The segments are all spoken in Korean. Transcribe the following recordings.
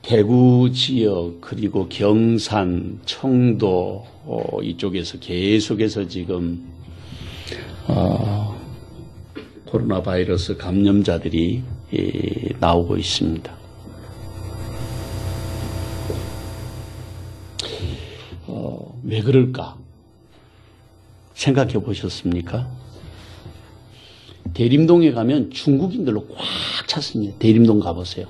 대구 지역 그리고 경산, 청도 이쪽에서 계속해서 지금 코로나 바이러스 감염자들이 나오고 있습니다. 왜 그럴까? 생각해 보셨습니까? 대림동에 가면 중국인들로 꽉 찼습니다. 대림동 가보세요.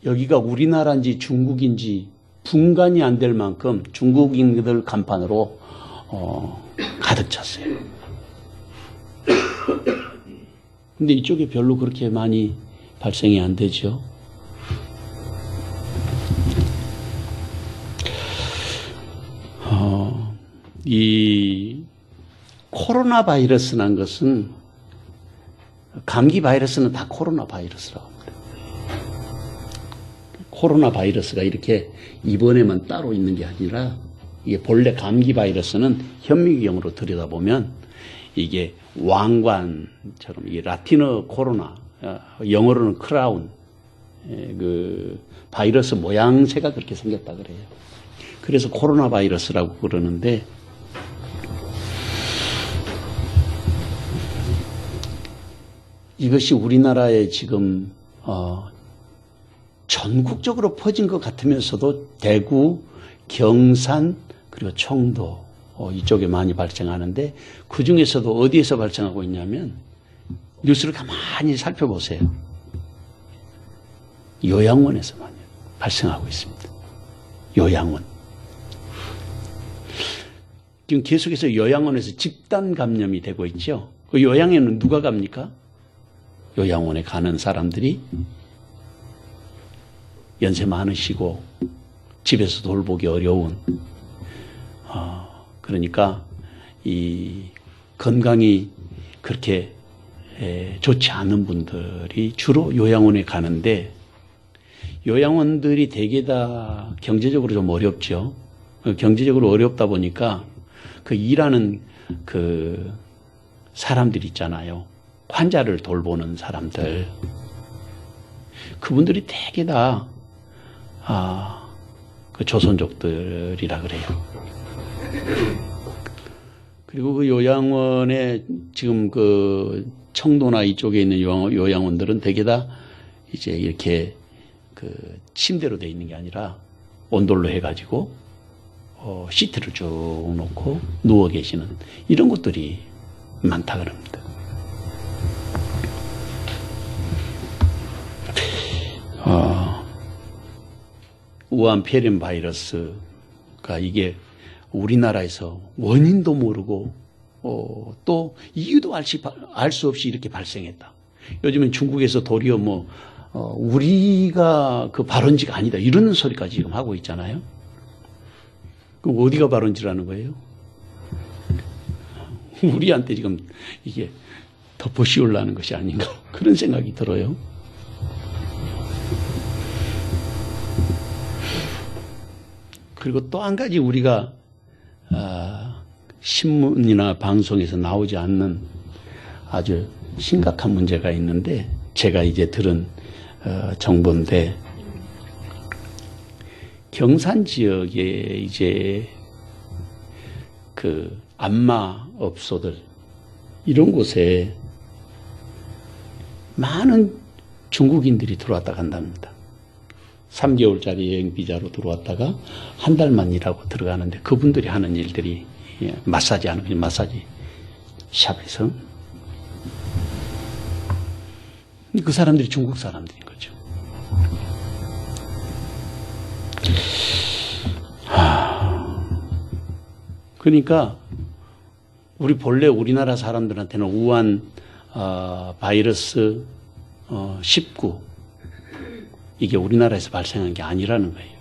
여기가 우리나라인지 중국인지 분간이 안 될 만큼 중국인들 간판으로 가득 찼어요. 근데 이쪽에 별로 그렇게 많이 발생이 안 되죠. 이 코로나 바이러스란 것은 감기 바이러스는 다 코로나 바이러스라고 합니다. 코로나 바이러스가 이렇게 입원에만 따로 있는 게 아니라 이게 본래 감기 바이러스는 현미경으로 들여다보면 이게 왕관처럼 이게 라틴어 코로나, 영어로는 크라운, 그 바이러스 모양새가 그렇게 생겼다 그래요. 그래서 코로나 바이러스라고 그러는데 이것이 우리나라에 지금 전국적으로 퍼진 것 같으면서도 대구, 경산, 그리고 청도 이쪽에 많이 발생하는데 그 중에서도 어디에서 발생하고 있냐면 뉴스를 가만히 살펴보세요. 요양원에서 많이 발생하고 있습니다. 요양원. 지금 계속해서 요양원에서 집단 감염이 되고 있죠. 그 요양원에는 누가 갑니까? 요양원에 가는 사람들이 연세 많으시고 집에서 돌보기 어려운 그러니까 이 건강이 그렇게 좋지 않은 분들이 주로 요양원에 가는데 요양원들이 대개 다 경제적으로 좀 어렵죠. 경제적으로 어렵다 보니까 그 일하는 그 사람들 있잖아요. 환자를 돌보는 사람들. 그분들이 대개 다 그 조선족들이라 그래요. 그리고 그 요양원에 지금 그 청도나 이쪽에 있는 요양원들은 대개 다 이제 이렇게 그 침대로 돼 있는 게 아니라 온돌로 해가지고 시트를 쭉 놓고 누워 계시는 이런 곳들이 많다 그럽니다. 우한 폐렴 바이러스가 이게 우리나라에서 원인도 모르고 또 이유도 알 수 없이 이렇게 발생했다. 요즘엔 중국에서 도리어 우리가 그 발원지가 아니다 이런 소리까지 지금 하고 있잖아요. 그럼 어디가 발원지라는 거예요? 우리한테 지금 이게 덮어씌우려는 것이 아닌가 그런 생각이 들어요. 그리고 또 한 가지 우리가 신문이나 방송에서 나오지 않는 아주 심각한 문제가 있는데 제가 이제 들은 정보인데 경산 지역에 이제 그 안마업소들 이런 곳에 많은 중국인들이 들어왔다 간답니다. 3개월짜리 여행 비자로 들어왔다가 한 달만 일하고 들어가는데 그분들이 하는 일들이 마사지 하는 거죠. 마사지 샵에서. 그 사람들이 중국 사람들인 거죠. 그러니까 우리 본래 우리나라 사람들한테는 우한 바이러스 19 이게 우리나라에서 발생한 게 아니라는 거예요.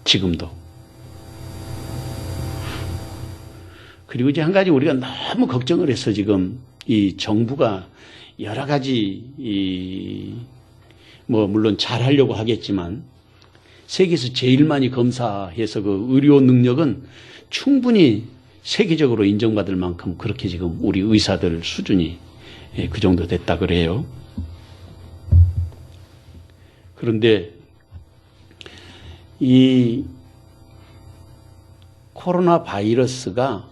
지금도. 그리고 이제 한 가지 우리가 너무 걱정을 해서 지금 이 정부가 여러 가지 물론 잘 하려고 하겠지만 세계에서 제일 많이 검사해서 그 의료 능력은 충분히 세계적으로 인정받을 만큼 그렇게 지금 우리 의사들 수준이 그 정도 됐다 그래요. 그런데 이 코로나 바이러스가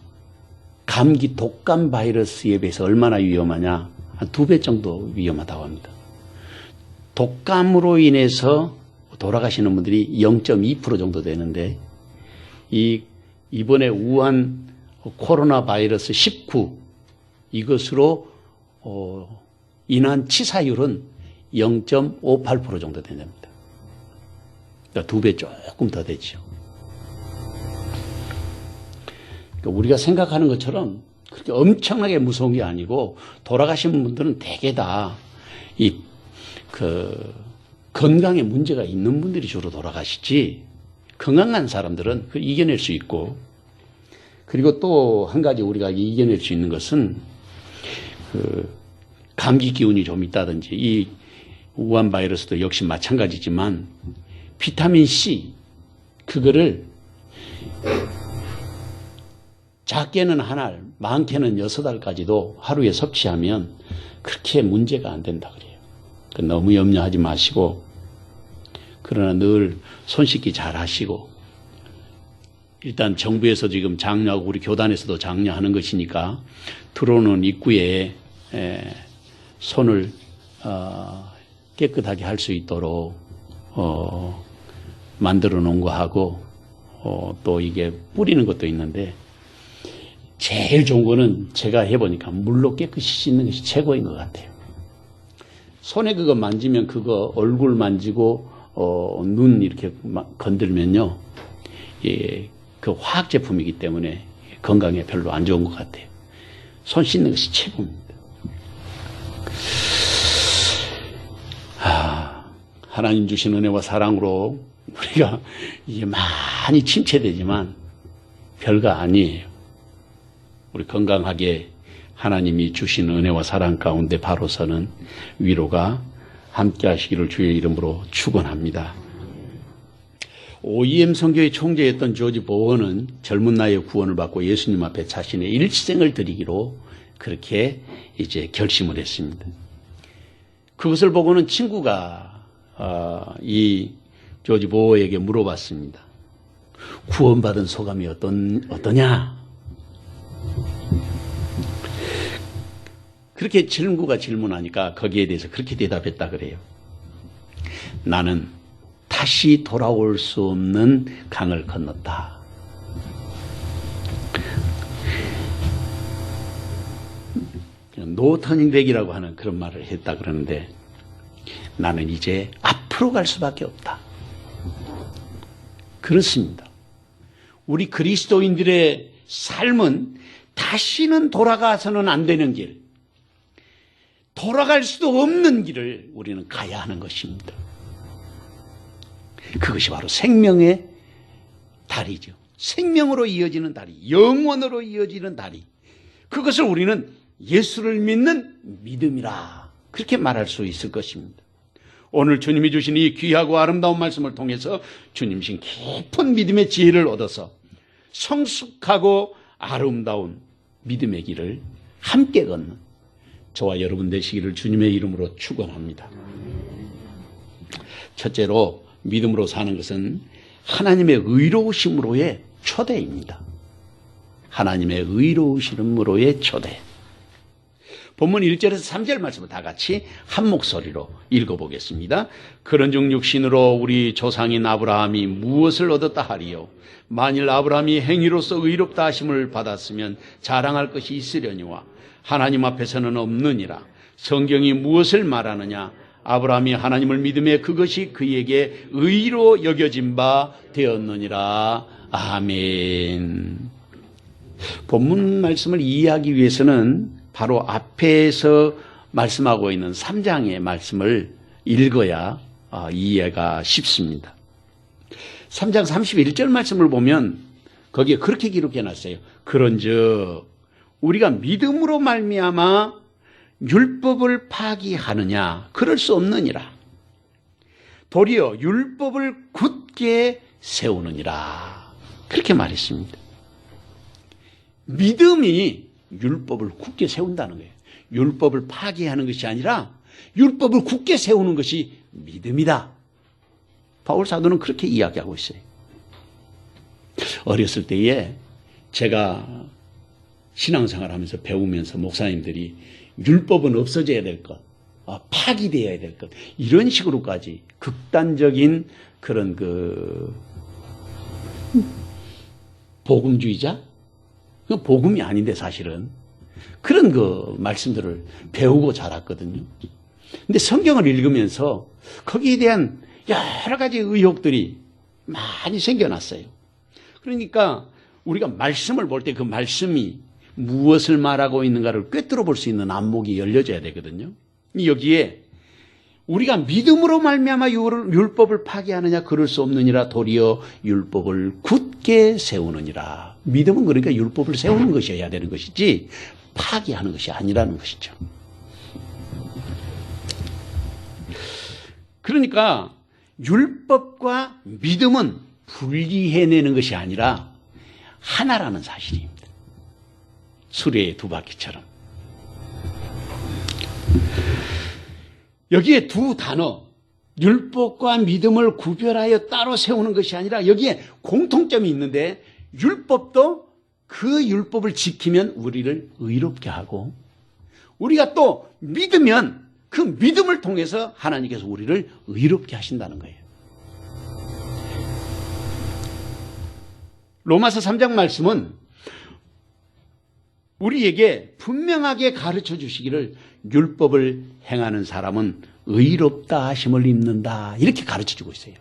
감기 독감 바이러스에 비해서 얼마나 위험하냐? 한 2배 정도 위험하다고 합니다. 독감으로 인해서 돌아가시는 분들이 0.2% 정도 되는데 이번에 우한 코로나 바이러스 19 이것으로 인한 치사율은 0.58% 정도 된답니다. 그러니까 2배 조금 더 되죠. 그러니까 우리가 생각하는 것처럼 그렇게 엄청나게 무서운 게 아니고 돌아가신 분들은 대개 다 건강에 문제가 있는 분들이 주로 돌아가시지 건강한 사람들은 이겨낼 수 있고 그리고 또 한 가지 우리가 이겨낼 수 있는 것은 감기 기운이 좀 있다든지 이 우한 바이러스도 역시 마찬가지지만 비타민 C 그거를 작게는 한 알, 많게는 6알까지도 하루에 섭취하면 그렇게 문제가 안 된다 그래요. 너무 염려하지 마시고 그러나 늘 손 씻기 잘 하시고 일단 정부에서 지금 장려하고 우리 교단에서도 장려하는 것이니까 들어오는 입구에 손을 깨끗하게 할 수 있도록 만들어 놓은 거 하고 또 이게 뿌리는 것도 있는데 제일 좋은 거는 제가 해보니까 물로 깨끗이 씻는 것이 최고인 것 같아요. 손에 그거 만지면 그거 얼굴 만지고 눈 이렇게 건들면요, 그 화학 제품이기 때문에 건강에 별로 안 좋은 것 같아요. 손 씻는 것이 최고입니다. 하나님 주신 은혜와 사랑으로 우리가 이게 많이 침체되지만 별거 아니에요. 우리 건강하게 하나님이 주신 은혜와 사랑 가운데 바로 서는 위로가 함께 하시기를 주의 이름으로 축원합니다. OEM 선교의 총재였던 조지 보원은 젊은 나이에 구원을 받고 예수님 앞에 자신의 일생을 드리기로 그렇게 이제 결심을 했습니다. 그것을 보고는 친구가 이 조지 보원에게 물어봤습니다. 구원받은 소감이 어떠냐? 그렇게 친구가 질문하니까 거기에 대해서 그렇게 대답했다 그래요. 나는 다시 돌아올 수 없는 강을 건넜다. 노 터닝 백이라고 하는 그런 말을 했다 그러는데 나는 이제 앞으로 갈 수밖에 없다. 그렇습니다. 우리 그리스도인들의 삶은 다시는 돌아가서는 안 되는 길, 돌아갈 수도 없는 길을 우리는 가야 하는 것입니다. 그것이 바로 생명의 다리죠. 생명으로 이어지는 다리, 영원으로 이어지는 다리. 그것을 우리는 예수를 믿는 믿음이라 그렇게 말할 수 있을 것입니다. 오늘 주님이 주신 이 귀하고 아름다운 말씀을 통해서 주님 신 깊은 믿음의 지혜를 얻어서 성숙하고 아름다운 믿음의 길을 함께 걷는 저와 여러분 되시기를 주님의 이름으로 축원합니다. 첫째로 믿음으로 사는 것은 하나님의 의로우심으로의 초대입니다. 하나님의 의로우심으로의 초대. 본문 1절에서 3절 말씀을 다 같이 한 목소리로 읽어보겠습니다. 그런즉 육신으로 우리 조상인 아브라함이 무엇을 얻었다 하리요? 만일 아브라함이 행위로서 의롭다 하심을 받았으면 자랑할 것이 있으려니와 하나님 앞에서는 없느니라. 성경이 무엇을 말하느냐? 아브라함이 하나님을 믿음에 그것이 그에게 의로 여겨진 바 되었느니라. 아멘. 본문 말씀을 이해하기 위해서는 바로 앞에서 말씀하고 있는 3장의 말씀을 읽어야 이해가 쉽습니다. 3장 31절 말씀을 보면 거기에 그렇게 기록해 놨어요. 그런즉 우리가 믿음으로 말미암아 율법을 파기하느냐? 그럴 수 없느니라. 도리어 율법을 굳게 세우느니라. 그렇게 말했습니다. 믿음이 율법을 굳게 세운다는 거예요. 율법을 파기하는 것이 아니라 율법을 굳게 세우는 것이 믿음이다. 바울 사도는 그렇게 이야기하고 있어요. 어렸을 때에 제가 신앙생활 하면서 배우면서 목사님들이 율법은 없어져야 될 것, 파기되어야 될 것, 이런 식으로까지 극단적인 그런 복음주의자? 그 복음이 아닌데 사실은 그런 말씀들을 배우고 자랐거든요. 근데 성경을 읽으면서 거기에 대한 여러 가지 의혹들이 많이 생겨났어요. 그러니까 우리가 말씀을 볼 때 그 말씀이 무엇을 말하고 있는가를 꿰뚫어 볼 수 있는 안목이 열려져야 되거든요. 여기에 우리가 믿음으로 말미암아 율법을 파기하느냐 그럴 수 없느니라 도리어 율법을 굳게 세우느니라. 믿음은 그러니까 율법을 세우는 것이어야 되는 것이지 파기하는 것이 아니라는 것이죠. 그러니까 율법과 믿음은 분리해내는 것이 아니라 하나라는 사실입니다. 수레의 두 바퀴처럼. 여기에 두 단어, 율법과 믿음을 구별하여 따로 세우는 것이 아니라 여기에 공통점이 있는데 율법도 그 율법을 지키면 우리를 의롭게 하고 우리가 또 믿으면 그 믿음을 통해서 하나님께서 우리를 의롭게 하신다는 거예요. 로마서 3장 말씀은 우리에게 분명하게 가르쳐 주시기를 율법을 행하는 사람은 의롭다 하심을 입는다. 이렇게 가르쳐 주고 있어요.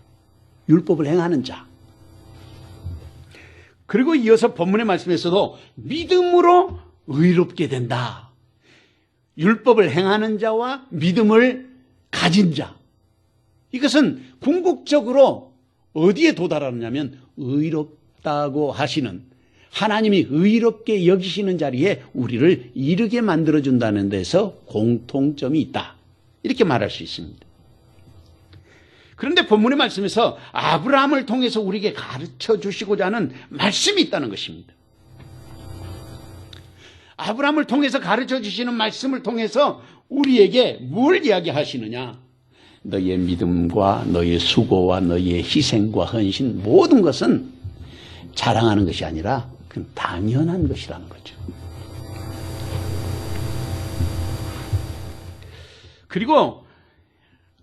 율법을 행하는 자. 그리고 이어서 본문의 말씀에서도 믿음으로 의롭게 된다. 율법을 행하는 자와 믿음을 가진 자. 이것은 궁극적으로 어디에 도달하느냐면 의롭다고 하시는 하나님이 의롭게 여기시는 자리에 우리를 이르게 만들어준다는 데서 공통점이 있다. 이렇게 말할 수 있습니다. 그런데 본문의 말씀에서 아브라함을 통해서 우리에게 가르쳐 주시고자 하는 말씀이 있다는 것입니다. 아브라함을 통해서 가르쳐 주시는 말씀을 통해서 우리에게 뭘 이야기하시느냐? 너의 믿음과 너의 수고와 너의 희생과 헌신 모든 것은 자랑하는 것이 아니라 그건 당연한 것이라는 거죠. 그리고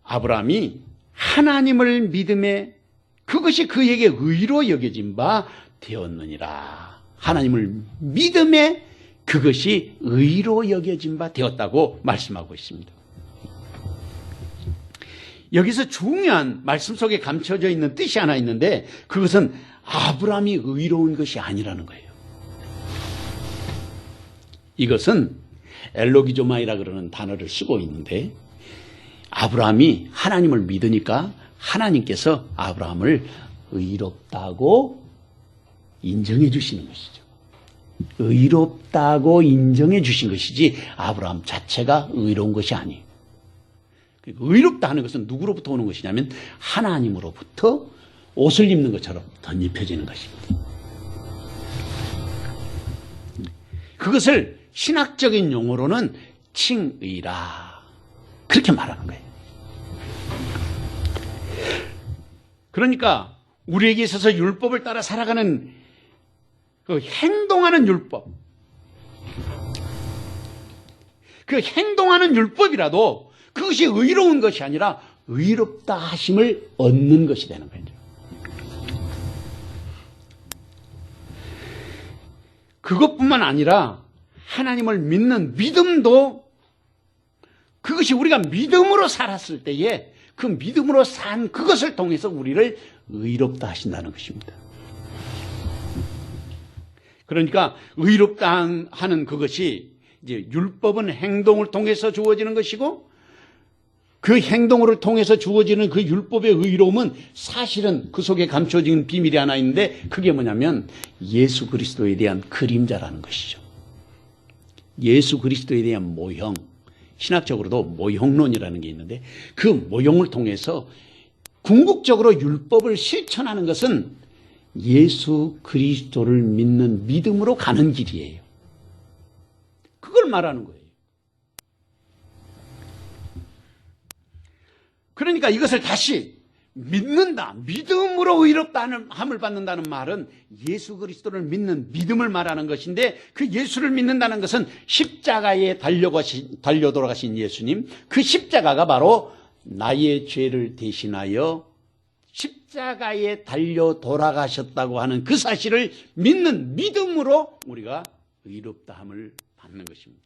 아브라함이 하나님을 믿음에 그것이 그에게 의로 여겨진 바 되었느니라. 하나님을 믿음에 그것이 의로 여겨진 바 되었다고 말씀하고 있습니다. 여기서 중요한 말씀 속에 감춰져 있는 뜻이 하나 있는데 그것은 아브라함이 의로운 것이 아니라는 거예요. 이것은 엘로기조마이라 그러는 단어를 쓰고 있는데 아브라함이 하나님을 믿으니까 하나님께서 아브라함을 의롭다고 인정해 주시는 것이죠. 의롭다고 인정해 주신 것이지 아브라함 자체가 의로운 것이 아니에요. 의롭다 하는 것은 누구로부터 오는 것이냐면 하나님으로부터 옷을 입는 것처럼 덧입혀지는 것입니다. 그것을 신학적인 용어로는 칭의라 그렇게 말하는 거예요. 그러니까 우리에게 있어서 율법을 따라 살아가는 그 행동하는 율법, 그 행동하는 율법이라도 그것이 의로운 것이 아니라 의롭다 하심을 얻는 것이 되는 거죠. 그것뿐만 아니라 하나님을 믿는 믿음도 그것이 우리가 믿음으로 살았을 때에 그 믿음으로 산 그것을 통해서 우리를 의롭다 하신다는 것입니다. 그러니까 의롭다 하는 그것이 이제 율법은 행동을 통해서 주어지는 것이고 그 행동을 통해서 주어지는 그 율법의 의로움은 사실은 그 속에 감춰진 비밀이 하나 있는데 그게 뭐냐면 예수 그리스도에 대한 그림자라는 것이죠. 예수 그리스도에 대한 모형, 신학적으로도 모형론이라는 게 있는데 그 모형을 통해서 궁극적으로 율법을 실천하는 것은 예수 그리스도를 믿는 믿음으로 가는 길이에요. 그걸 말하는 거예요. 그러니까 이것을 다시 믿는다, 믿음으로 의롭다는 함을 받는다는 말은 예수 그리스도를 믿는 믿음을 말하는 것인데, 그 예수를 믿는다는 것은 십자가에 달려 돌아가신 예수님, 그 십자가가 바로 나의 죄를 대신하여 십자가에 달려 돌아가셨다고 하는 그 사실을 믿는 믿음으로 우리가 의롭다함을 받는 것입니다.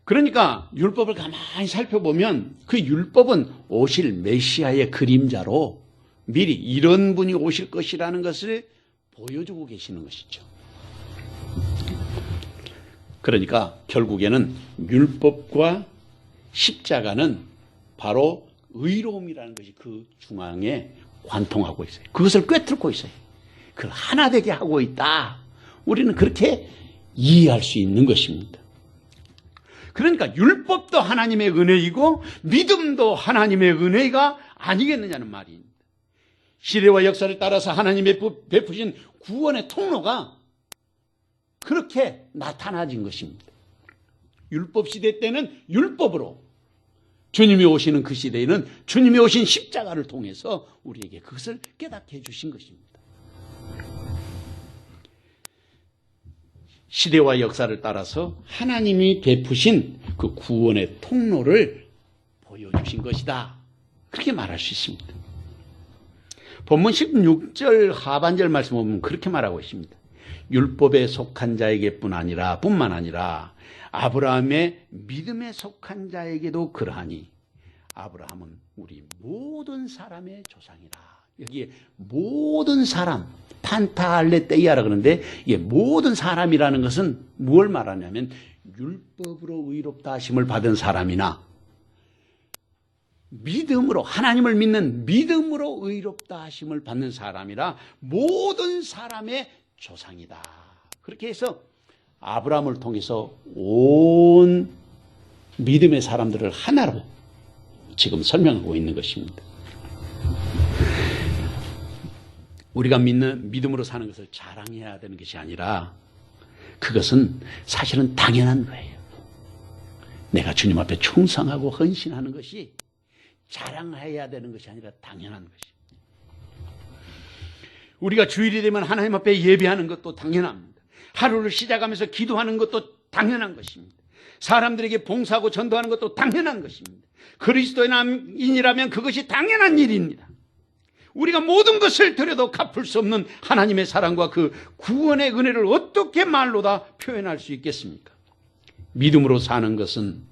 그러니까 율법을 가만히 살펴보면 그 율법은 오실 메시아의 그림자로 미리 이런 분이 오실 것이라는 것을 보여주고 계시는 것이죠. 그러니까 결국에는 율법과 십자가는 바로 의로움이라는 것이 그 중앙에 관통하고 있어요. 그것을 꿰뚫고 있어요. 그걸 하나 되게 하고 있다. 우리는 그렇게 이해할 수 있는 것입니다. 그러니까 율법도 하나님의 은혜이고 믿음도 하나님의 은혜가 아니겠느냐는 말입니다. 시대와 역사를 따라서 하나님의 베푸신 구원의 통로가 그렇게 나타나진 것입니다. 율법 시대 때는 율법으로, 주님이 오시는 그 시대에는 주님이 오신 십자가를 통해서 우리에게 그것을 깨닫게 해주신 것입니다. 시대와 역사를 따라서 하나님이 베푸신 그 구원의 통로를 보여주신 것이다. 그렇게 말할 수 있습니다. 본문 16절 하반절 말씀 보면 그렇게 말하고 있습니다. 율법에 속한 자에게뿐 아니라 뿐만 아니라 아브라함의 믿음에 속한 자에게도 그러하니 아브라함은 우리 모든 사람의 조상이라. 여기에 모든 사람, 판타알레테이아라 그러는데, 이게 모든 사람이라는 것은 무엇을 말하냐면 율법으로 의롭다 하심을 받은 사람이나 믿음으로, 하나님을 믿는 믿음으로 의롭다 하심을 받는 사람이라 모든 사람의 조상이다. 그렇게 해서 아브라함을 통해서 온 믿음의 사람들을 하나로 지금 설명하고 있는 것입니다. 우리가 믿는 믿음으로 사는 것을 자랑해야 되는 것이 아니라 그것은 사실은 당연한 거예요. 내가 주님 앞에 충성하고 헌신하는 것이 자랑해야 되는 것이 아니라 당연한 것입니다. 우리가 주일이 되면 하나님 앞에 예배하는 것도 당연합니다. 하루를 시작하면서 기도하는 것도 당연한 것입니다. 사람들에게 봉사하고 전도하는 것도 당연한 것입니다. 그리스도인이라면 그것이 당연한 일입니다. 우리가 모든 것을 드려도 갚을 수 없는 하나님의 사랑과 그 구원의 은혜를 어떻게 말로 다 표현할 수 있겠습니까? 믿음으로 사는 것은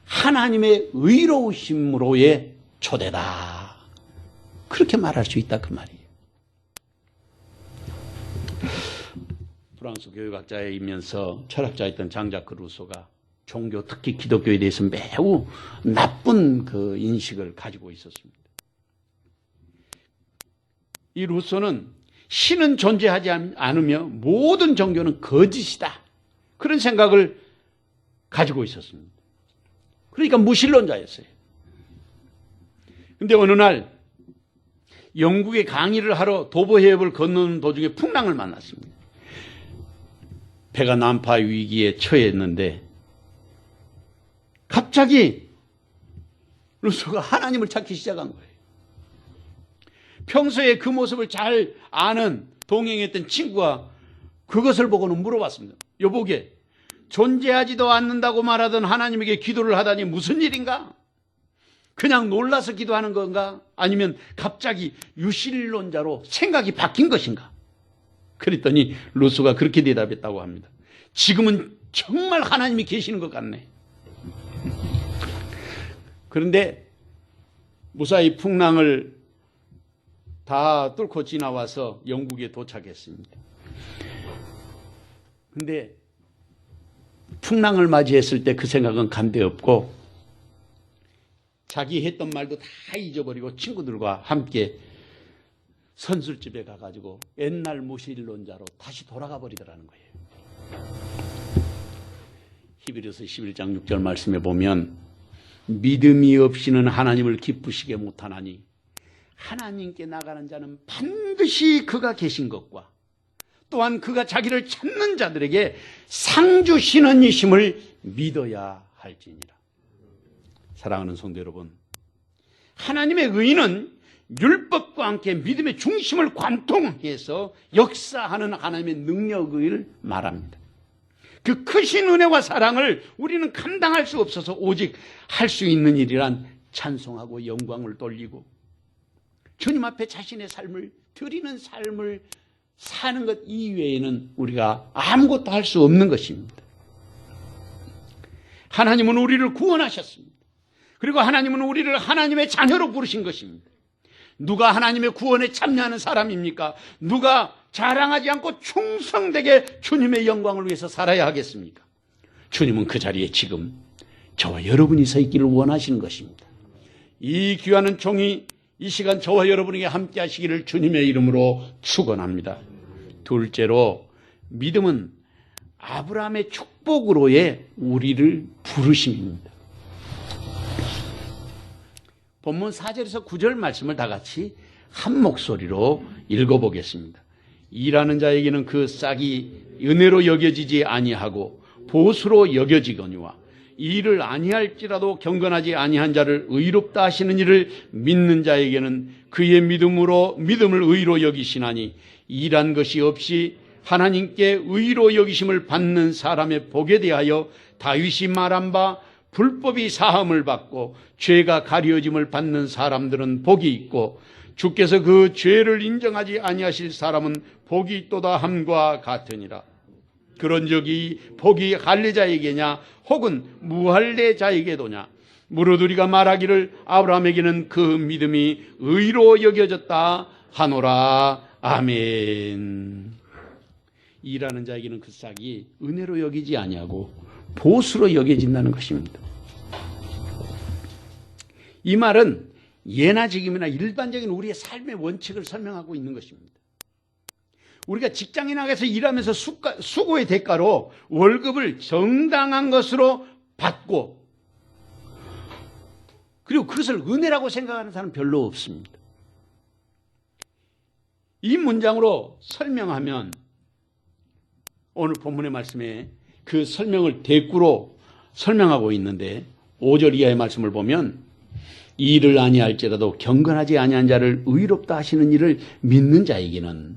하나님의 의로우심으로의 초대다. 그렇게 말할 수 있다 그 말이에요. 프랑스 교육학자이면서 철학자였던 장자크 루소가 종교, 특히 기독교에 대해서 매우 나쁜 그 인식을 가지고 있었습니다. 이 루소는 신은 존재하지 않으며 모든 종교는 거짓이다. 그런 생각을 가지고 있었습니다. 그러니까 무신론자였어요. 그런데 어느 날 영국에 강의를 하러 도보해협을 건너는 도중에 풍랑을 만났습니다. 배가 난파 위기에 처했는데 갑자기 루소가 하나님을 찾기 시작한 거예요. 평소에 그 모습을 잘 아는 동행했던 친구가 그것을 보고는 물어봤습니다. 여보게, 존재하지도 않는다고 말하던 하나님에게 기도를 하다니 무슨 일인가? 그냥 놀라서 기도하는 건가? 아니면 갑자기 유실론자로 생각이 바뀐 것인가? 그랬더니 루소가 그렇게 대답했다고 합니다. 지금은 정말 하나님이 계시는 것 같네. 그런데 무사히 풍랑을 다 뚫고 지나와서 영국에 도착했습니다. 그런데 풍랑을 맞이했을 때 그 생각은 간데없고 자기 했던 말도 다 잊어버리고 친구들과 함께 선술집에 가가지고 옛날 무신론자로 다시 돌아가 버리더라는 거예요. 히브리서 11장 6절 말씀에 보면 믿음이 없이는 하나님을 기쁘시게 못하나니 하나님께 나가는 자는 반드시 그가 계신 것과 또한 그가 자기를 찾는 자들에게 상 주시는 이심을 믿어야 할지니라. 사랑하는 성도 여러분, 하나님의 의는 율법과 함께 믿음의 중심을 관통해서 역사하는 하나님의 능력을 말합니다. 그 크신 은혜와 사랑을 우리는 감당할 수 없어서 오직 할 수 있는 일이란 찬송하고 영광을 돌리고 주님 앞에 자신의 삶을 드리는 삶을 사는 것 이외에는 우리가 아무것도 할 수 없는 것입니다. 하나님은 우리를 구원하셨습니다. 그리고 하나님은 우리를 하나님의 자녀로 부르신 것입니다. 누가 하나님의 구원에 참여하는 사람입니까? 누가 자랑하지 않고 충성되게 주님의 영광을 위해서 살아야 하겠습니까? 주님은 그 자리에 지금 저와 여러분이 서 있기를 원하시는 것입니다. 이 귀한 종이 이 시간 저와 여러분에게 함께 하시기를 주님의 이름으로 축원합니다. 둘째로 믿음은 아브라함의 축복으로의 우리를 부르심입니다. 본문 4절에서 9절 말씀을 다 같이 한 목소리로 읽어보겠습니다. 일하는 자에게는 그 싹이 은혜로 여겨지지 아니하고 보수로 여겨지거니와 일을 아니할지라도 경건하지 아니한 자를 의롭다 하시는 이를 믿는 자에게는 그의 믿음을 의로 여기시나니 일한 것이 없이 하나님께 의로 여기심을 받는 사람의 복에 대하여 다윗이 말한 바 불법이 사함을 받고 죄가 가려짐을 받는 사람들은 복이 있고 주께서 그 죄를 인정하지 아니하실 사람은 복이 있도다 함과 같으니라. 그런즉 이 복이 할례자에게냐 혹은 무할례자에게도냐 무릇 우리가 말하기를 아브라함에게는 그 믿음이 의로 여겨졌다 하노라. 아멘. 일하는 자에게는 그 싹이 은혜로 여기지 아니하고 보수로 여겨진다는 것입니다. 이 말은 예나 지금이나 일반적인 우리의 삶의 원칙을 설명하고 있는 것입니다. 우리가 직장에 나가서 일하면서 수고의 대가로 월급을 정당한 것으로 받고 그리고 그것을 은혜라고 생각하는 사람은 별로 없습니다. 이 문장으로 설명하면 오늘 본문의 말씀에 그 설명을 대꾸로 설명하고 있는데 5절 이하의 말씀을 보면 일을 아니할지라도 경건하지 아니한 자를 의롭다 하시는 이를 믿는 자에게는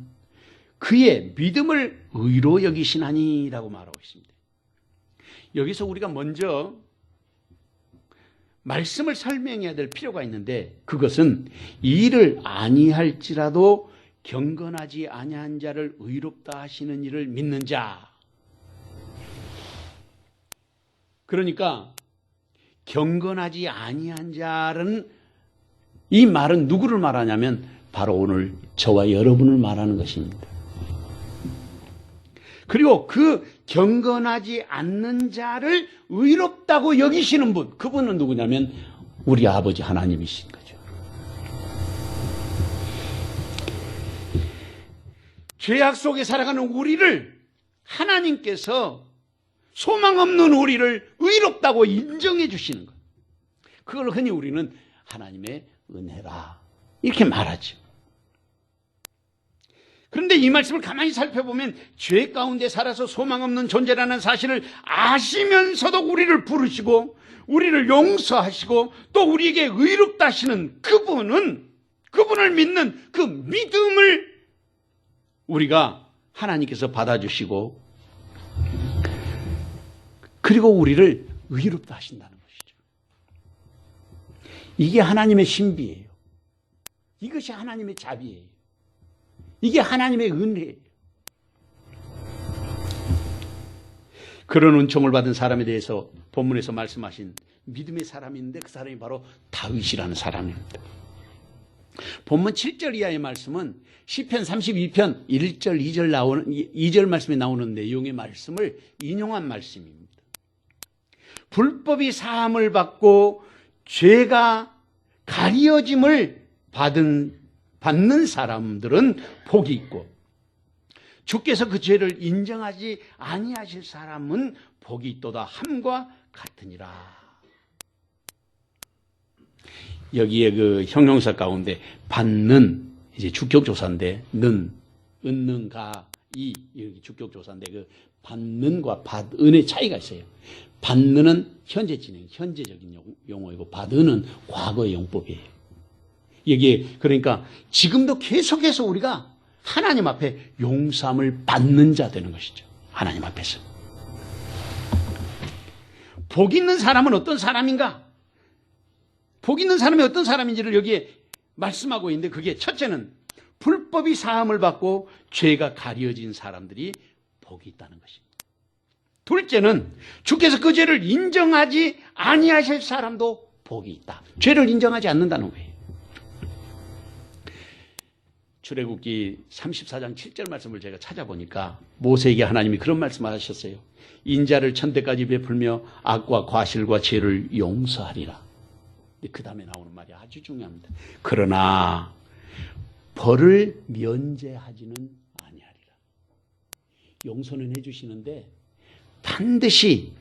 그의 믿음을 의로 여기시나니라고 말하고 있습니다. 여기서 우리가 먼저 말씀을 설명해야 될 필요가 있는데 그것은 일을 아니할지라도 경건하지 아니한 자를 의롭다 하시는 이를 믿는 자. 그러니까 경건하지 아니한 자는 이 말은 누구를 말하냐면 바로 오늘 저와 여러분을 말하는 것입니다. 그리고 그 경건하지 않는 자를 의롭다고 여기시는 분, 그분은 누구냐면 우리 아버지 하나님이신 거죠. 죄악 속에 살아가는 우리를 하나님께서 소망 없는 우리를 의롭다고 인정해 주시는 것. 그걸 흔히 우리는 하나님의 은혜라 이렇게 말하죠. 그런데 이 말씀을 가만히 살펴보면 죄 가운데 살아서 소망 없는 존재라는 사실을 아시면서도 우리를 부르시고 우리를 용서하시고 또 우리에게 의롭다 하시는 그분을 믿는 그 믿음을 우리가 하나님께서 받아주시고 그리고 우리를 의롭다 하신다는 것이죠. 이게 하나님의 신비예요. 이것이 하나님의 자비예요. 이게 하나님의 은혜예요. 그런 은총을 받은 사람에 대해서 본문에서 말씀하신 믿음의 사람이 있는데 그 사람이 바로 다윗이라는 사람입니다. 본문 7절 이하의 말씀은 시편 32편 1절 2절 말씀에 나오는 내용의 말씀을 인용한 말씀입니다. 불법이 사함을 받고 죄가 가려짐을 받는 사람들은 복이 있고 주께서 그 죄를 인정하지 아니하실 사람은 복이 있도다 함과 같으니라. 여기에 그 형용사 가운데 받는 이제 주격조사인데 은는가 이 여기 주격조사인데 그 받는과 받은의 차이가 있어요. 받는은 현재 진행, 현재적인 용어이고 받은은 과거의 용법이에요. 여기에 그러니까 지금도 계속해서 우리가 하나님 앞에 용서함을 받는 자 되는 것이죠. 하나님 앞에서. 복 있는 사람은 어떤 사람인가? 복 있는 사람이 어떤 사람인지를 여기에 말씀하고 있는데 그게 첫째는 불법이 사함을 받고 죄가 가려진 사람들이 복이 있다는 것입니다. 둘째는 주께서 그 죄를 인정하지 아니하실 사람도 복이 있다. 죄를 인정하지 않는다는 거예요. 출애굽기 34장 7절 말씀을 제가 찾아보니까 모세에게 하나님이 그런 말씀을 하셨어요. 인자를 천대까지 베풀며 악과 과실과 죄를 용서하리라. 그 다음에 나오는 말이 아주 중요합니다. 그러나 벌을 면제하지는 아니하리라. 용서는 해주시는데 반드시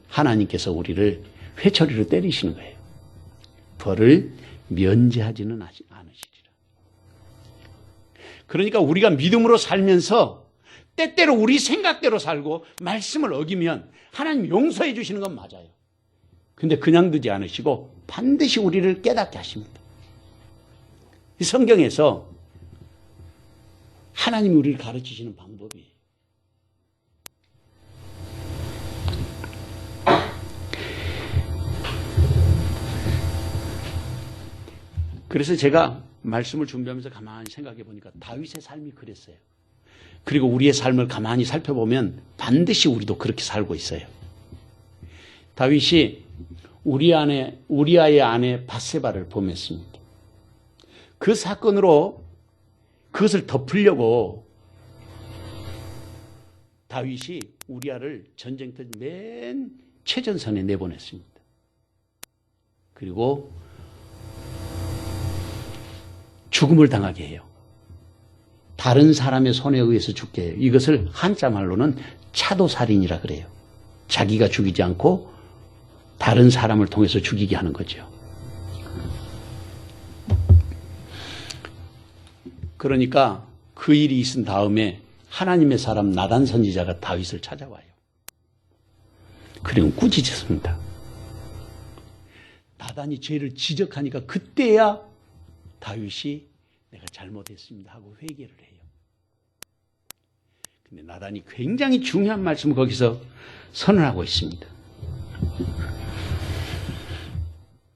하나님께서 우리를 회초리로 때리시는 거예요. 벌을 면제하지는 않으시리라. 그러니까 우리가 믿음으로 살면서 때때로 우리 생각대로 살고 말씀을 어기면 하나님 용서해 주시는 건 맞아요. 근데 그냥 두지 않으시고 반드시 우리를 깨닫게 하십니다. 이 성경에서 하나님이 우리를 가르치시는 방법이에요. 그래서 제가 말씀을 준비하면서 가만히 생각해 보니까 다윗의 삶이 그랬어요. 그리고 우리의 삶을 가만히 살펴보면 반드시 우리도 그렇게 살고 있어요. 다윗이 우리아의 아내 밧세바를 범했습니다. 그 사건으로 그것을 덮으려고 다윗이 우리아를 전쟁터 맨 최전선에 내보냈습니다. 그리고 죽음을 당하게 해요. 다른 사람의 손에 의해서 죽게 해요. 이것을 한자 말로는 차도살인이라 그래요. 자기가 죽이지 않고 다른 사람을 통해서 죽이게 하는 거죠. 그러니까 그 일이 있은 다음에 하나님의 사람 나단 선지자가 다윗을 찾아와요. 그리고 꾸짖었습니다. 나단이 죄를 지적하니까 그때야 다윗이 내가 잘못했습니다 하고 회개를 해요. 근데 나단이 굉장히 중요한 말씀을 거기서 선언하고 있습니다.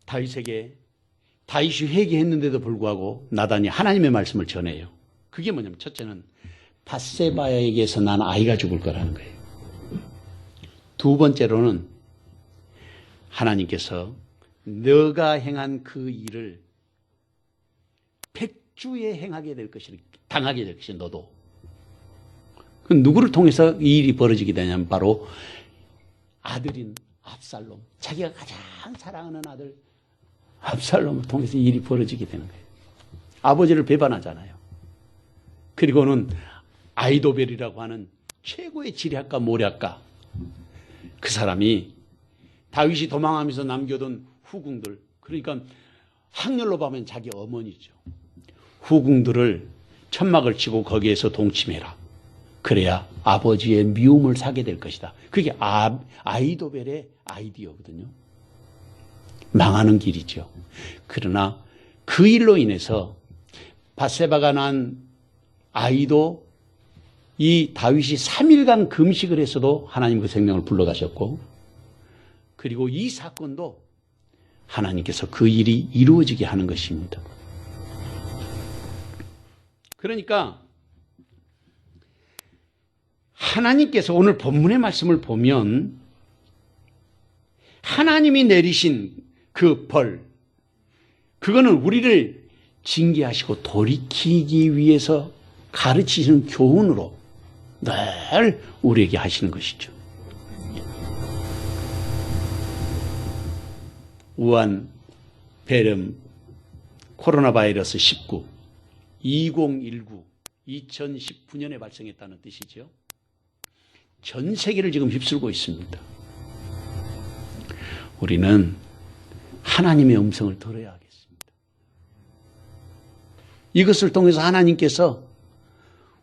다윗에게 다윗이 회개했는데도 불구하고 나단이 하나님의 말씀을 전해요. 그게 뭐냐면 첫째는 밧세바에게서 난 아이가 죽을 거라는 거예요. 두 번째로는 하나님께서 너가 행한 그 일을 백주에 행하게 될 것이라, 당하게 될 것이 너도. 그 누구를 통해서 이 일이 벌어지게 되냐면 바로 아들인 압살롬, 자기가 가장 사랑하는 아들 압살롬을 통해서 이 일이 벌어지게 되는 거예요. 아버지를 배반하잖아요. 그리고는 아이도벨이라고 하는 최고의 지략가 모략가, 그 사람이 다윗이 도망하면서 남겨둔 후궁들, 그러니까 확률로 보면 자기 어머니죠. 후궁들을 천막을 치고 거기에서 동침해라. 그래야 아버지의 미움을 사게 될 것이다. 그게 아이도벨의 아이디어거든요. 망하는 길이죠. 그러나 그 일로 인해서 밧세바가 난 아이도 이 다윗이 3일간 금식을 했어도 하나님 그 생명을 불러가셨고, 그리고 이 사건도 하나님께서 그 일이 이루어지게 하는 것입니다. 그러니까 하나님께서 오늘 본문의 말씀을 보면 하나님이 내리신 그 벌, 그거는 우리를 징계하시고 돌이키기 위해서 가르치시는 교훈으로 늘 우리에게 하시는 것이죠. 우한, 폐렴, 코로나 바이러스 19, 2019, 2019년에 발생했다는 뜻이죠. 전 세계를 지금 휩쓸고 있습니다. 우리는 하나님의 음성을 들어야 하겠습니다. 이것을 통해서 하나님께서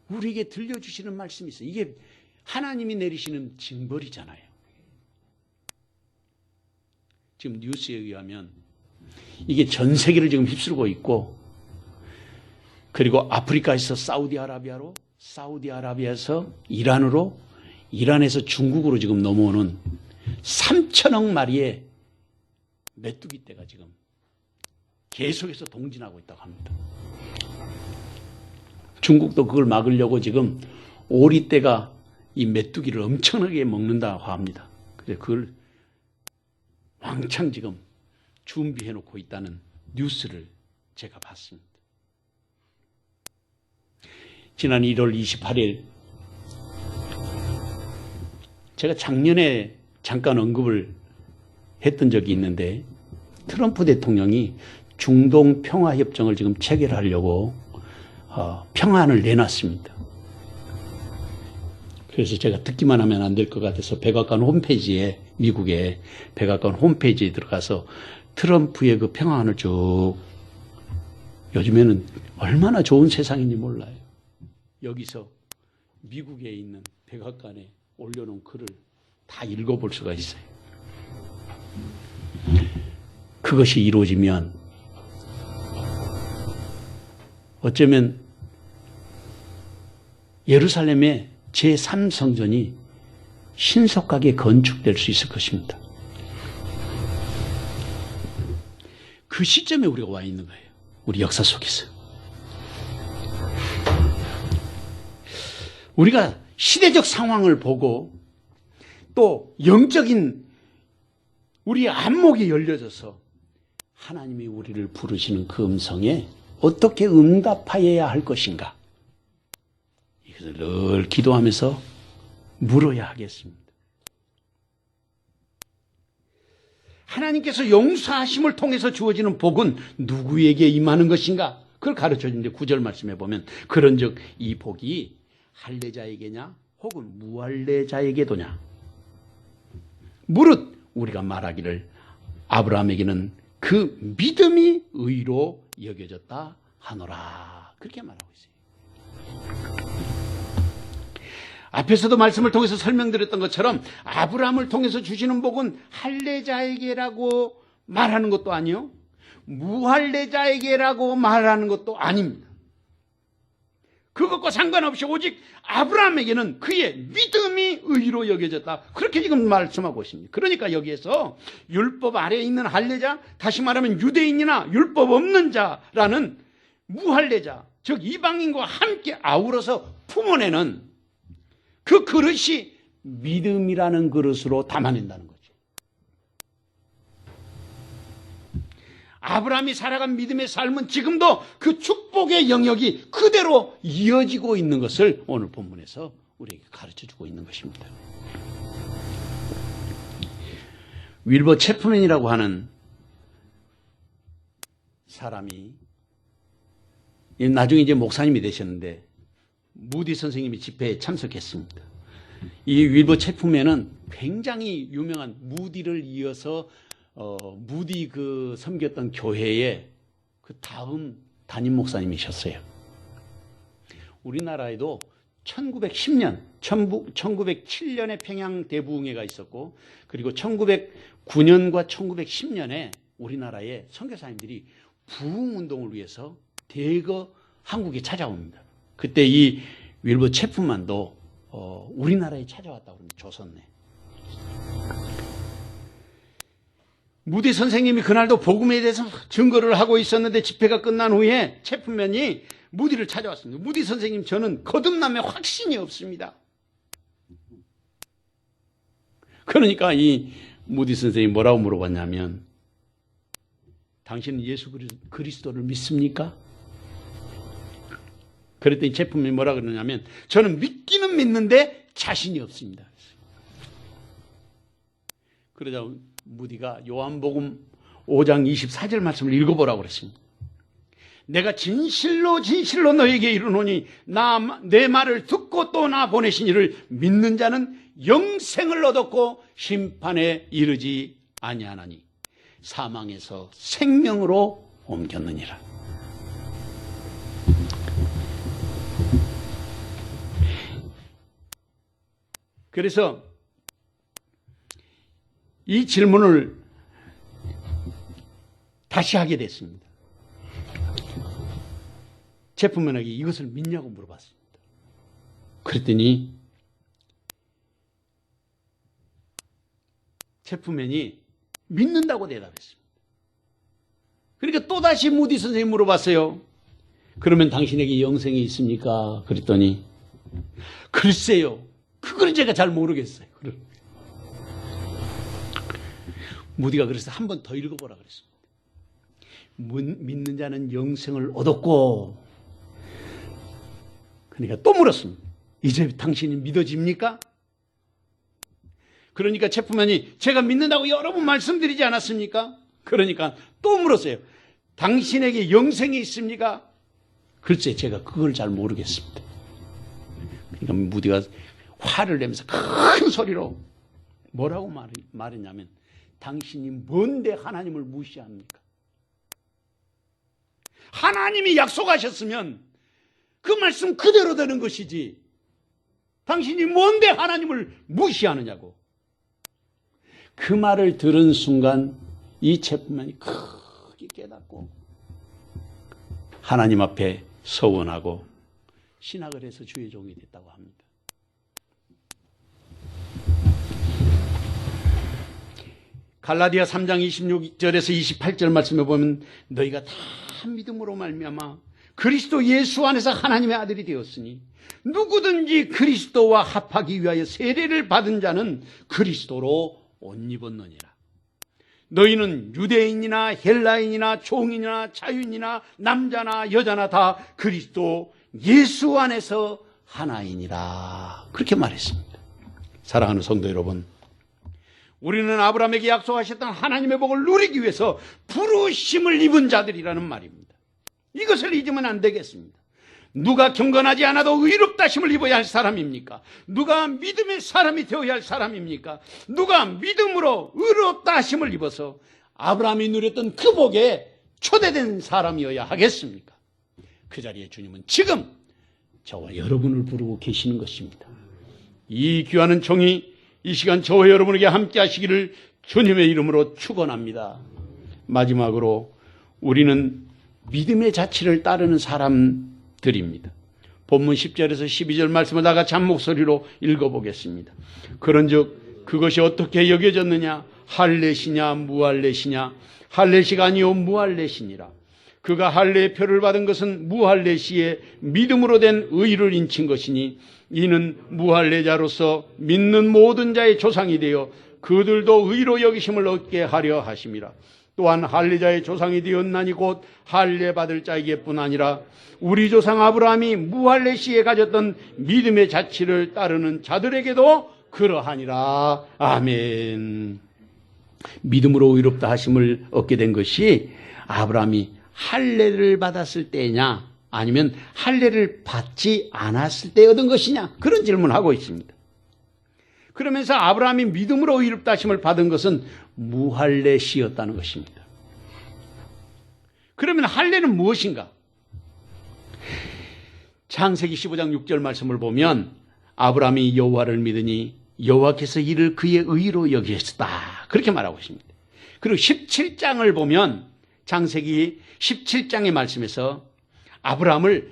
우리에게 들려주시는 말씀이 있어요. 이게 하나님이 내리시는 징벌이잖아요. 지금 뉴스에 의하면 이게 전 세계를 지금 휩쓸고 있고, 그리고 아프리카에서 사우디아라비아로, 사우디아라비아에서 이란으로, 이란에서 중국으로 지금 넘어오는 3천억 마리의 메뚜기 떼가 지금 계속해서 동진하고 있다고 합니다. 중국도 그걸 막으려고 지금 오리떼가 이 메뚜기를 엄청나게 먹는다고 합니다. 그래서 그걸 왕창 지금 준비해 놓고 있다는 뉴스를 제가 봤습니다. 지난 1월 28일 제가 작년에 잠깐 언급을 했던 적이 있는데, 트럼프 대통령이 중동 평화협정을 지금 체결하려고 평안을 내놨습니다. 그래서 제가 듣기만 하면 안 될 것 같아서 백악관 홈페이지에, 미국의 백악관 홈페이지에 들어가서 트럼프의 그 평안을 쭉, 요즘에는 얼마나 좋은 세상인지 몰라요. 여기서 미국에 있는 백악관에 올려놓은 글을 다 읽어볼 수가 있어요. 그것이 이루어지면 어쩌면 예루살렘의 제3성전이 신속하게 건축될 수 있을 것입니다. 그 시점에 우리가 와 있는 거예요. 우리 역사 속에서. 우리가 시대적 상황을 보고 또 영적인 우리의 안목이 열려져서 하나님이 우리를 부르시는 그 음성에 어떻게 응답하여야 할 것인가, 이것을 늘 기도하면서 물어야 하겠습니다. 하나님께서 용서하심을 통해서 주어지는 복은 누구에게 임하는 것인가, 그걸 가르쳐 주는데 9절 말씀해 보면, 그런즉 이 복이 할례자에게냐 혹은 무할례자에게도냐, 무릇 우리가 말하기를 아브라함에게는 그 믿음이 의로 여겨졌다 하노라, 그렇게 말하고 있어요. 앞에서도 말씀을 통해서 설명드렸던 것처럼 아브라함을 통해서 주시는 복은 할례자에게라고 말하는 것도 아니요, 무할례자에게라고 말하는 것도 아닙니다. 그것과 상관없이 오직 아브라함에게는 그의 믿음이 의로 여겨졌다, 그렇게 지금 말씀하고 있습니다. 그러니까 여기에서 율법 아래에 있는 할례자, 다시 말하면 유대인이나 율법 없는 자라는 무할례자, 즉 이방인과 함께 아우러서 품어내는 그 그릇이 믿음이라는 그릇으로 담아낸다는 거죠. 아브라함이 살아간 믿음의 삶은 지금도 그 축복의 영역이 그대로 이어지고 있는 것을 오늘 본문에서 우리에게 가르쳐주고 있는 것입니다. 윌버 체프맨이라고 하는 사람이 나중에 이제 목사님이 되셨는데, 무디 선생님이 집회에 참석했습니다. 이 윌버 체프맨은 굉장히 유명한, 무디를 이어서 무디 그 섬겼던 교회의 그 다음 담임 목사님이셨어요. 우리나라에도 1910년, 1907년에 평양 대부흥회가 있었고, 그리고 1909년과 1910년에 우리나라에 선교사님들이 부흥운동을 위해서 대거 한국에 찾아옵니다. 그때 이 윌버 체프만도 우리나라에 찾아왔다고 합니다. 조선에. 무디 선생님이 그날도 복음에 대해서 증거를 하고 있었는데, 집회가 끝난 후에 체프맨이 무디를 찾아왔습니다. 무디 선생님, 저는 거듭남에 확신이 없습니다. 그러니까 이 무디 선생님이 뭐라고 물어봤냐면, 당신은 예수 그리스도를 믿습니까? 그랬더니 체프맨이 뭐라 그러냐면, 저는 믿기는 믿는데 자신이 없습니다. 그러자 무디가 요한복음 5장 24절 말씀을 읽어보라고 그랬습니다. 내가 진실로 진실로 너에게 이르노니 내 말을 듣고 또 나 보내신 이를 믿는 자는 영생을 얻었고 심판에 이르지 아니하나니 사망에서 생명으로 옮겼느니라. 그래서 이 질문을 다시 하게 됐습니다. 제프맨에게 이것을 믿냐고 물어봤습니다. 그랬더니 제프맨이 믿는다고 대답했습니다. 그러니까 또다시 무디 선생님이 물어봤어요. 그러면 당신에게 영생이 있습니까? 그랬더니 글쎄요. 그걸 제가 잘 모르겠어요. 무디가 그래서 한 번 더 읽어보라 그랬습니다. 믿는 자는 영생을 얻었고, 그러니까 또 물었습니다. 이제 당신이 믿어집니까? 그러니까 제프맨이 제가 믿는다고 여러 번 말씀드리지 않았습니까? 그러니까 또 물었어요. 당신에게 영생이 있습니까? 글쎄 제가 그걸 잘 모르겠습니다. 그러니까 무디가 화를 내면서 큰 소리로 뭐라고 말했냐면 당신이 뭔데 하나님을 무시합니까? 하나님이 약속하셨으면 그 말씀 그대로 되는 것이지 당신이 뭔데 하나님을 무시하느냐고. 그 말을 들은 순간 이 제프맨이 크게 깨닫고 하나님 앞에 서원하고 신학을 해서 주의 종이 됐다고 합니다. 갈라디아 3장 26절에서 28절 말씀에 보면 너희가 다 믿음으로 말미암아 그리스도 예수 안에서 하나님의 아들이 되었으니 누구든지 그리스도와 합하기 위하여 세례를 받은 자는 그리스도로 옷 입었느니라. 너희는 유대인이나 헬라인이나 종인이나 자유인이나 남자나 여자나 다 그리스도 예수 안에서 하나이니라. 그렇게 말했습니다. 사랑하는 성도 여러분, 우리는 아브라함에게 약속하셨던 하나님의 복을 누리기 위해서 부르심을 입은 자들이라는 말입니다. 이것을 잊으면 안 되겠습니다. 누가 경건하지 않아도 의롭다심을 입어야 할 사람입니까? 누가 믿음의 사람이 되어야 할 사람입니까? 누가 믿음으로 의롭다심을 입어서 아브라함이 누렸던 그 복에 초대된 사람이어야 하겠습니까? 그 자리에 주님은 지금 저와 여러분을 부르고 계시는 것입니다. 이 귀한 종이 이 시간 저와 여러분에게 함께 하시기를 주님의 이름으로 축원합니다. 마지막으로 우리는 믿음의 자치를 따르는 사람들입니다. 본문 10절에서 12절 말씀을 다 같이 한 목소리로 읽어보겠습니다. 그런즉 그것이 어떻게 여겨졌느냐? 할례시냐 무할례시냐? 할례시가 아니요 무할례시니라. 그가 할례의 표를 받은 것은 무할례시의 믿음으로 된 의를 인친 것이니 이는 무할례자로서 믿는 모든 자의 조상이 되어 그들도 의로 여기심을 얻게 하려 하심이라. 또한 할례자의 조상이 되었나니 곧 할례 받을 자에게뿐 아니라 우리 조상 아브라함이 무할례시에 가졌던 믿음의 자치를 따르는 자들에게도 그러하니라. 아멘. 믿음으로 의롭다 하심을 얻게 된 것이 아브라함이 할례를 받았을 때냐 아니면 할례를 받지 않았을 때 얻은 것이냐, 그런 질문을 하고 있습니다. 그러면서 아브라함이 믿음으로 의롭다 하심을 받은 것은 무할례시였다는 것입니다. 그러면 할례는 무엇인가? 창세기 15장 6절 말씀을 보면 아브라함이 여호와를 믿으니 여호와께서 이를 그의 의로 여기셨다, 그렇게 말하고 있습니다. 그리고 17장을 보면 창세기 17장의 말씀에서 아브라함을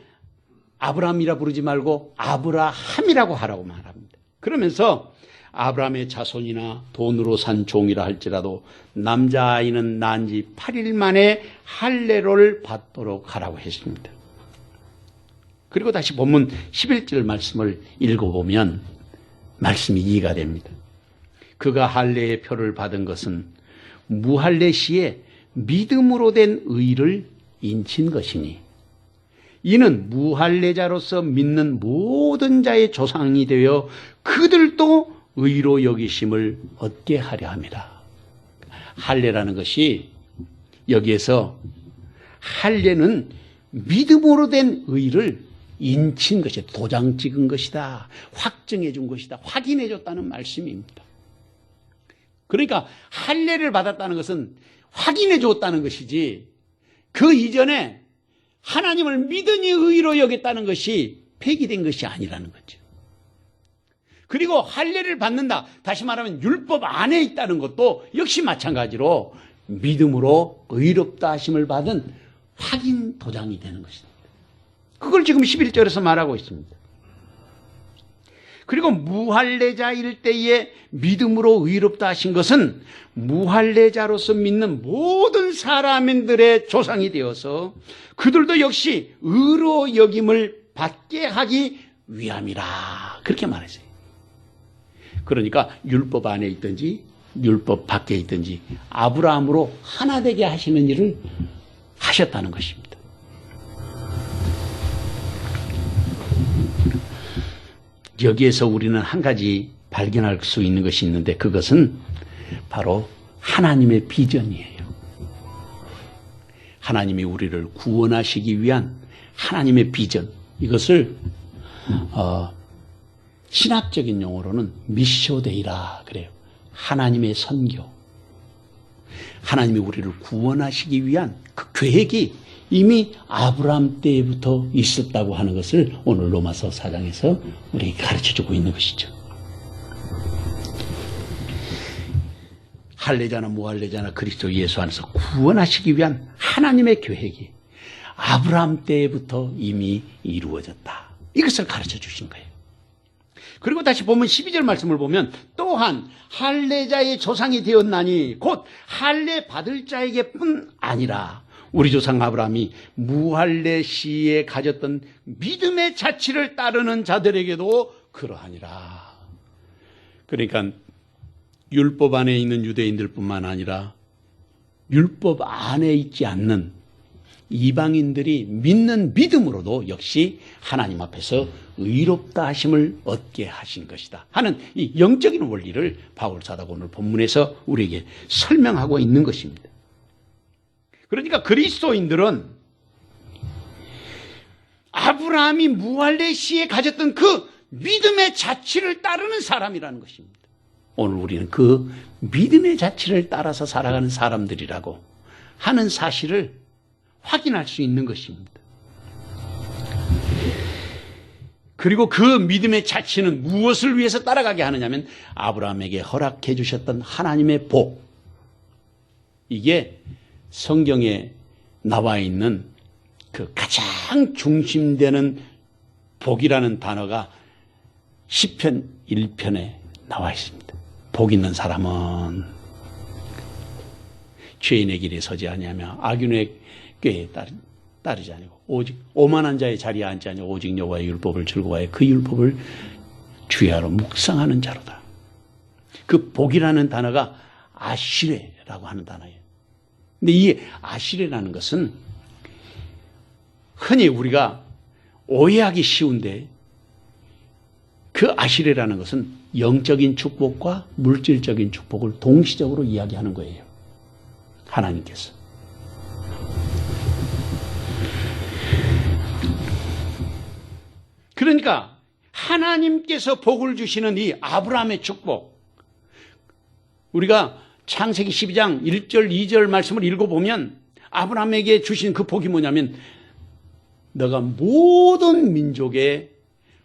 아브라함이라 부르지 말고 아브라함이라고 하라고 말합니다. 그러면서 아브라함의 자손이나 돈으로 산 종이라 할지라도 남자아이는 낳은 지 8일 만에 할례를 받도록 하라고 했습니다. 그리고 다시 본문 11절 말씀을 읽어보면 말씀이 이해가 됩니다. 그가 할례의 표를 받은 것은 무할례 시에 믿음으로 된 의를 인친 것이니 이는 무할례자로서 믿는 모든 자의 조상이 되어 그들도 의로 여기심을 얻게 하려 합니다. 할례라는 것이 여기에서 할례는 믿음으로 된 의를 인친 것이다, 도장 찍은 것이다, 확정해 준 것이다, 확인해 줬다는 말씀입니다. 그러니까 할례를 받았다는 것은 확인해 줬다는 것이지 그 이전에 하나님을 믿으니 의로 여겼다는 것이 폐기된 것이 아니라는 거죠. 그리고 할례를 받는다, 다시 말하면 율법 안에 있다는 것도 역시 마찬가지로 믿음으로 의롭다 하심을 받은 확인 도장이 되는 것입니다. 그걸 지금 11절에서 말하고 있습니다. 그리고 무할례자일 때에 믿음으로 의롭다 하신 것은 무할례자로서 믿는 모든 사람들의 조상이 되어서 그들도 역시 의로 여김을 받게 하기 위함이라, 그렇게 말했어요. 그러니까 율법 안에 있든지 율법 밖에 있든지 아브라함으로 하나 되게 하시는 일을 하셨다는 것입니다. 여기에서 우리는 한 가지 발견할 수 있는 것이 있는데, 그것은 바로 하나님의 비전이에요. 하나님이 우리를 구원하시기 위한 하나님의 비전, 이것을 신학적인 용어로는 미쇼데이라 그래요. 하나님의 선교. 하나님이 우리를 구원하시기 위한 그 계획이 이미 아브라함 때부터 있었다고 하는 것을 오늘 로마서 4장에서 우리에게 가르쳐주고 있는 것이죠. 할례자나 무할례자나 그리스도 예수 안에서 구원하시기 위한 하나님의 계획이 아브라함 때부터 이미 이루어졌다, 이것을 가르쳐 주신 거예요. 그리고 다시 보면 12절 말씀을 보면, 또한 할례자의 조상이 되었나니 곧 할례 받을 자에게뿐 아니라 우리 조상 아브라함이 무할례 시에 가졌던 믿음의 자치를 따르는 자들에게도 그러하니라. 그러니까 율법 안에 있는 유대인들뿐만 아니라 율법 안에 있지 않는 이방인들이 믿는 믿음으로도 역시 하나님 앞에서 의롭다 하심을 얻게 하신 것이다 하는 이 영적인 원리를 바울 사도가 오늘 본문에서 우리에게 설명하고 있는 것입니다. 그러니까 그리스도인들은 아브라함이 무할례 시에 가졌던 그 믿음의 자치를 따르는 사람이라는 것입니다. 오늘 우리는 그 믿음의 자치를 따라서 살아가는 사람들이라고 하는 사실을 확인할 수 있는 것입니다. 그리고 그 믿음의 자치는 무엇을 위해서 따라가게 하느냐면 아브라함에게 허락해 주셨던 하나님의 복, 이게 성경에 나와 있는 그 가장 중심되는 복이라는 단어가 시편 1편에 나와 있습니다. 복 있는 사람은 죄인의 길에 서지 아니하며 악인의 꾀에 따르지 아니고 오직 오만한 자의 자리에 앉지 아니하고 오직 여호와의 율법을 즐거워하여 그 율법을 주야로 묵상하는 자로다. 그 복이라는 단어가 아시레라고 하는 단어예요. 근데 이 아시레라는 것은 흔히 우리가 오해하기 쉬운데, 그 아시레라는 것은 영적인 축복과 물질적인 축복을 동시적으로 이야기하는 거예요. 하나님께서. 그러니까 하나님께서 복을 주시는 이 아브라함의 축복, 우리가 창세기 12장 1절 2절 말씀을 읽어보면 아브라함에게 주신 그 복이 뭐냐면 너가 모든 민족의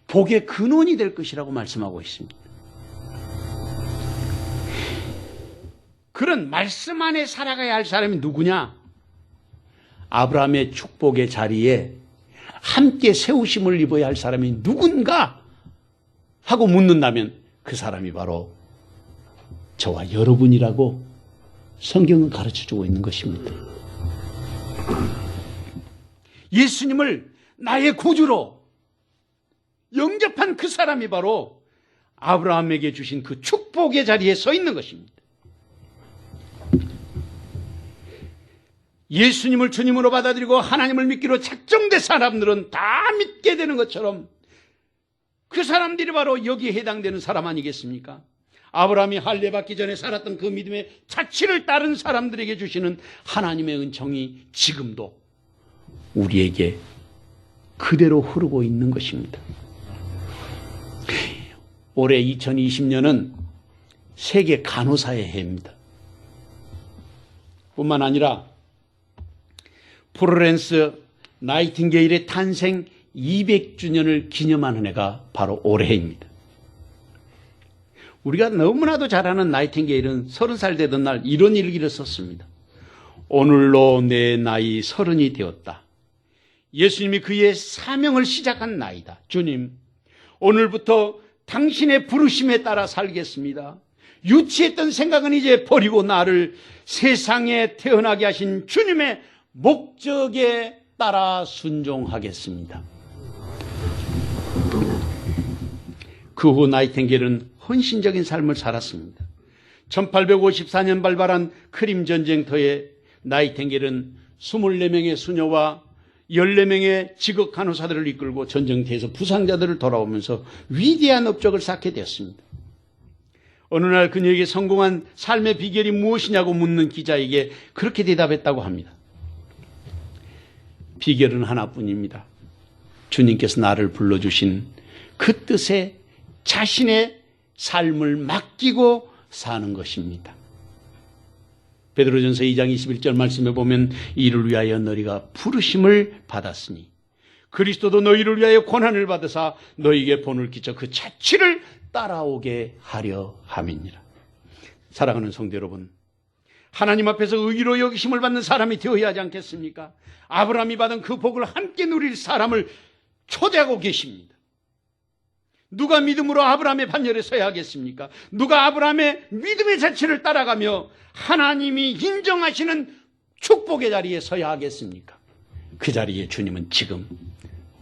복의 근원이 될 것이라고 말씀하고 있습니다. 그런 말씀 안에 살아가야 할 사람이 누구냐? 아브라함의 축복의 자리에 함께 세우심을 입어야 할 사람이 누군가 하고 묻는다면 그 사람이 바로 저와 여러분이라고 성경은 가르쳐주고 있는 것입니다. 예수님을 나의 구주로 영접한 그 사람이 바로 아브라함에게 주신 그 축복의 자리에 서 있는 것입니다. 예수님을 주님으로 받아들이고 하나님을 믿기로 작정된 사람들은 다 믿게 되는 것처럼 그 사람들이 바로 여기에 해당되는 사람 아니겠습니까? 아브라함이 할례 받기 전에 살았던 그 믿음의 자치를 따른 사람들에게 주시는 하나님의 은총이 지금도 우리에게 그대로 흐르고 있는 것입니다. 올해 2020년은 세계 간호사의 해입니다. 뿐만 아니라 플로렌스 나이팅게일의 탄생 200주년을 기념하는 해가 바로 올해입니다. 우리가 너무나도 잘 아는 나이팅게일은 30살 되던 날 이런 일기를 썼습니다. 오늘로 내 나이 30이 되었다. 예수님이 그의 사명을 시작한 나이다. 주님, 오늘부터 당신의 부르심에 따라 살겠습니다. 유치했던 생각은 이제 버리고 나를 세상에 태어나게 하신 주님의 목적에 따라 순종하겠습니다. 그 후 나이팅게일은 헌신적인 삶을 살았습니다. 1854년 발발한 크림 전쟁터에 나이팅게일은 24명의 수녀와 14명의 직업 간호사들을 이끌고 전쟁터에서 부상자들을 돌아오면서 위대한 업적을 쌓게 되었습니다. 어느 날 그녀에게 성공한 삶의 비결이 무엇이냐고 묻는 기자에게 그렇게 대답했다고 합니다. 비결은 하나뿐입니다. 주님께서 나를 불러주신 그 뜻에 자신의 삶을 맡기고 사는 것입니다. 베드로전서 2장 21절 말씀에 보면 이를 위하여 너희가 부르심을 받았으니 그리스도도 너희를 위하여 고난을 받으사 너희에게 본을 끼쳐 그 자취를 따라오게 하려 함이니라. 사랑하는 성도 여러분, 하나님 앞에서 의로 여기심을 받는 사람이 되어야 하지 않겠습니까? 아브라함이 받은 그 복을 함께 누릴 사람을 초대하고 계십니다. 누가 믿음으로 아브라함의 반열에 서야 하겠습니까? 누가 아브라함의 믿음의 자취를 따라가며 하나님이 인정하시는 축복의 자리에 서야 하겠습니까? 그 자리에 주님은 지금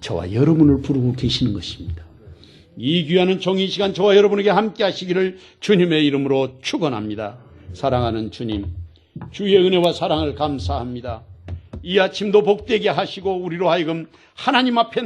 저와 여러분을 부르고 계시는 것입니다. 이 귀한 종이 시간 저와 여러분에게 함께 하시기를 주님의 이름으로 축원합니다. 사랑하는 주님, 주의 은혜와 사랑을 감사합니다. 이 아침도 복되게 하시고 우리로 하여금 하나님 앞에